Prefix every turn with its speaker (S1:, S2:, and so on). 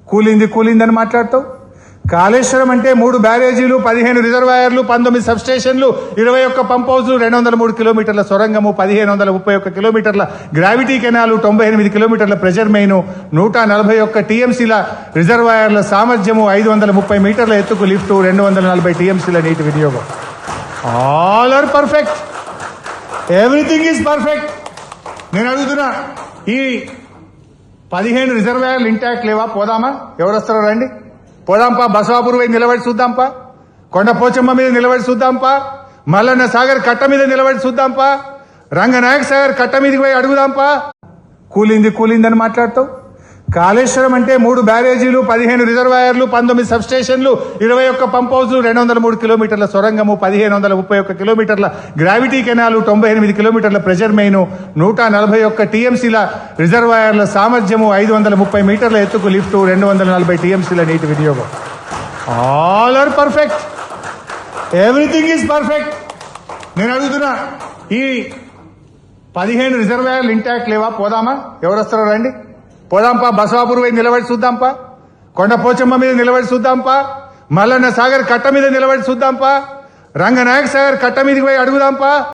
S1: కూలిందని మాట్లాడతావు. కాళేశ్వరం అంటే 3 బ్యారేజీలు, 15 రిజర్వాయర్లు, 19 సబ్స్టేషన్లు, 21 పంప్ హౌస్లు, 203 కిలోమీటర్ల సొరంగము, 1531 కిలోమీటర్ల గ్రావిటీ కెనాలు, 98 కిలోమీటర్ల ప్రెజర్ మెయిన్, 141 టీఎంసీల రిజర్వాయర్ల సామర్థ్యము, 530 మీటర్ల ఎత్తుకు లిఫ్ట్, 240 టీఎంసీల నీటి వినియోగం. All are perfect. Everything is perfect. నేను అడుగుతున్నా, ఈ 15 రిజర్వాయర్లు ఇంటాక్ట్ లేవా? పోదామా? ఎవరు వస్తారో రండి, పోదాంపా. బసవాపూర్ పోయి నిలబడి చూద్దాంపా. కొండపోచమ్మ మీద నిలబడి చూద్దాంపా. మల్లన్న సాగర్ కట్ట మీద నిలబడి చూద్దాంపా. రంగనాయక సాగర్ కట్ట మీదకి పోయి అడుగుదాంపా. కూలిందని మాట్లాడతావు. కాళేశ్వరం అంటే 3 బ్యారేజీలు, 15 రిజర్వాయర్లు, 19 సబ్స్టేషన్లు, 21 పంప్ హౌస్లు, 203 కిలోమీటర్ల సొరంగము, 1531 కిలోమీటర్ల గ్రావిటీ కెనాలు, 98 కిలోమీటర్ల ప్రెజర్ మెయిన్, 141 టీఎంసీల రిజర్వాయర్ల సామర్థ్యము, 530 మీటర్ల ఎత్తుకు లిఫ్ట్, 240 టీఎంసీల నీటి వినియోగం. All are perfect. Everything is perfect. నేను అడుగుతున్నా, ఈ 15 రిజర్వాయర్లు ఇంటాక్ట్ లేవా? పోదామా? ఎవరు వస్తారో రండి, పోదాంపా. బసవాపూర్ పోయి నిలబడి చూద్దాంపా. కొండపోచమ్మ మీద నిలబడి చూద్దాంపా. మల్లన్న సాగర్ కట్ట మీద నిలబడి చూద్దాంపా. రంగనాయక సాగర్ కట్ట మీదకి పోయి అడుగుదాంపా.